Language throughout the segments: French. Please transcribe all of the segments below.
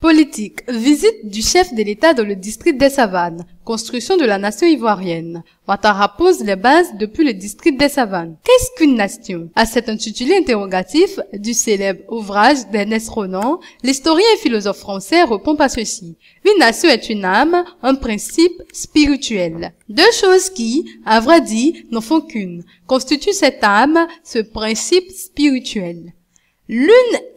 Politique. Visite du chef de l'État dans le district des Savanes. Construction de la nation ivoirienne. Ouattara pose les bases depuis le district des Savanes. Qu'est-ce qu'une nation? À cet intitulé interrogatif du célèbre ouvrage d'Ernest Renan, l'historien et philosophe français répond par ceci. Une nation est une âme, un principe spirituel. Deux choses qui, à vrai dire, n'en font qu'une, constituent cette âme, ce principe spirituel. L'une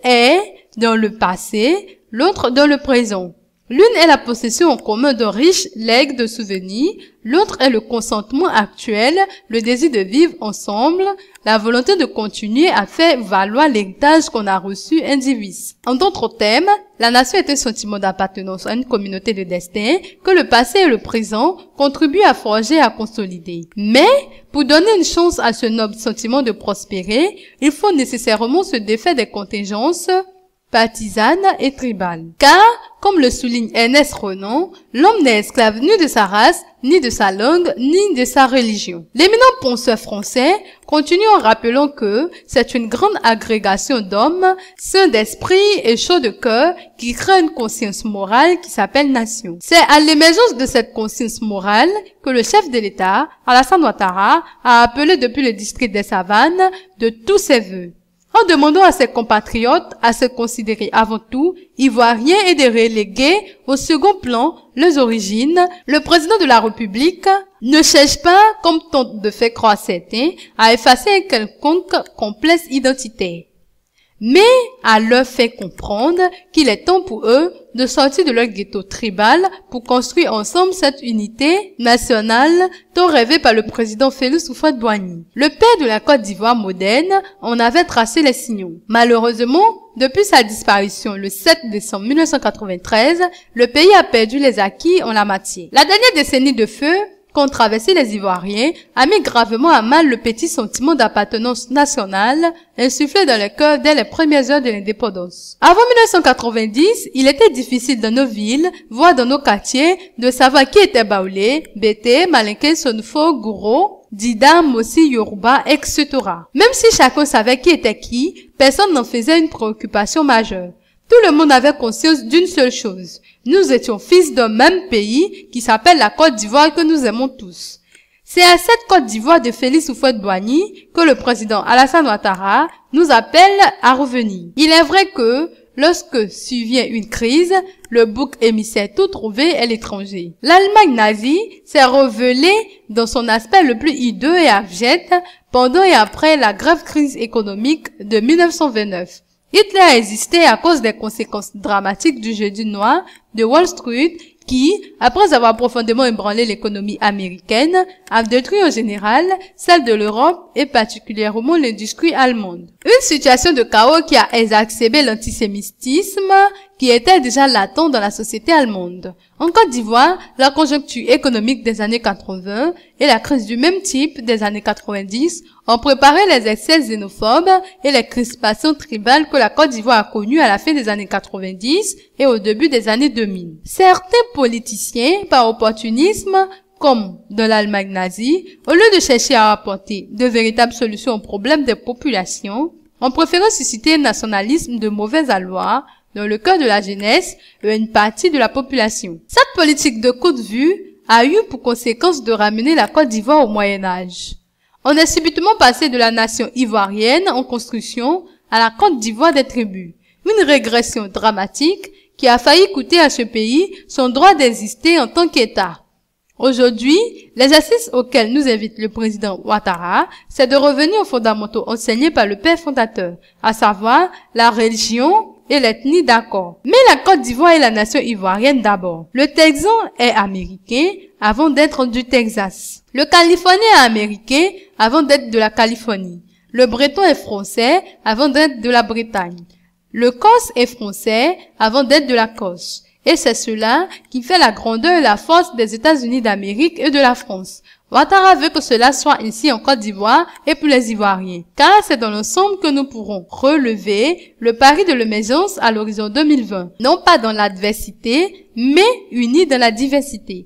est dans le passé, l'autre dans le présent. L'une est la possession en commun d'un riche legs de souvenirs, l'autre est le consentement actuel, le désir de vivre ensemble, la volonté de continuer à faire valoir l'héritage qu'on a reçu indivis. En d'autres termes, la nation est un sentiment d'appartenance à une communauté de destin que le passé et le présent contribuent à forger et à consolider. Mais, pour donner une chance à ce noble sentiment de prospérer, il faut nécessairement se défaire des contingences partisane et tribale. Car, comme le souligne Ernest Renan, l'homme n'est esclave ni de sa race, ni de sa langue, ni de sa religion. L'éminent penseur français continue en rappelant que c'est une grande agrégation d'hommes, sains d'esprit et chauds de cœur qui crée une conscience morale qui s'appelle nation. C'est à l'émergence de cette conscience morale que le chef de l'État, Alassane Ouattara, a appelé depuis le district des Savanes de tous ses vœux. En demandant à ses compatriotes à se considérer avant tout ivoiriens et de reléguer au second plan leurs origines, le président de la République ne cherche pas, comme tentent de faire croire certains, à effacer un quelconque complexe identitaire, mais à leur faire comprendre qu'il est temps pour eux de sortir de leur ghetto tribal pour construire ensemble cette unité nationale tant rêvée par le président Félix Houphouët-Boigny. Le père de la Côte d'Ivoire moderne en avait tracé les signaux. Malheureusement, depuis sa disparition le 7 décembre 1993, le pays a perdu les acquis en la matière. La dernière décennie de feu qu'ont traversé les Ivoiriens a mis gravement à mal le petit sentiment d'appartenance nationale insufflé dans le cœur dès les premières heures de l'indépendance. Avant 1990, il était difficile dans nos villes, voire dans nos quartiers, de savoir qui était Baoulé, Bété, Malinké, Sonfo, Gouro, Dida, Mossi, Yoruba, etc. Même si chacun savait qui était qui, personne n'en faisait une préoccupation majeure. Tout le monde avait conscience d'une seule chose. Nous étions fils d'un même pays qui s'appelle la Côte d'Ivoire que nous aimons tous. C'est à cette Côte d'Ivoire de Félix Houphouët-Boigny que le président Alassane Ouattara nous appelle à revenir. Il est vrai que, lorsque survient une crise, le bouc émissaire tout trouvé est l'étranger. L'Allemagne nazie s'est révélée dans son aspect le plus hideux et abject pendant et après la grave crise économique de 1929. Hitler a existé à cause des conséquences dramatiques du jeudi noir de Wall Street qui, après avoir profondément ébranlé l'économie américaine, a détruit en général celle de l'Europe et particulièrement l'industrie allemande. Une situation de chaos qui a exacerbé l'antisémitisme qui était déjà latent dans la société allemande. En Côte d'Ivoire, la conjoncture économique des années 80 et la crise du même type des années 90 ont préparé les excès xénophobes et les crispations tribales que la Côte d'Ivoire a connues à la fin des années 90 et au début des années 2000. Certains politiciens, par opportunisme, comme dans l'Allemagne nazie, au lieu de chercher à apporter de véritables solutions aux problèmes des populations, ont préféré susciter un nationalisme de mauvaise alloi dans le cœur de la jeunesse et une partie de la population. Cette politique de courte vue a eu pour conséquence de ramener la Côte d'Ivoire au Moyen-Âge. On est subitement passé de la nation ivoirienne en construction à la Côte d'Ivoire des tribus. Une régression dramatique qui a failli coûter à ce pays son droit d'exister en tant qu'État. Aujourd'hui, l'exercice auquel nous invite le président Ouattara, c'est de revenir aux fondamentaux enseignés par le père fondateur, à savoir la religion et l'ethnie d'accord. Mais la Côte d'Ivoire est la nation ivoirienne d'abord. Le Texan est américain avant d'être du Texas. Le Californien est américain avant d'être de la Californie. Le Breton est français avant d'être de la Bretagne. Le Corse est français avant d'être de la Corse. Et c'est cela qui fait la grandeur et la force des États-Unis d'Amérique et de la France. Ouattara veut que cela soit ainsi en Côte d'Ivoire et pour les Ivoiriens, car c'est dans l'ensemble que nous pourrons relever le pari de l'émergence à l'horizon 2020, non pas dans l'adversité, mais unis dans la diversité.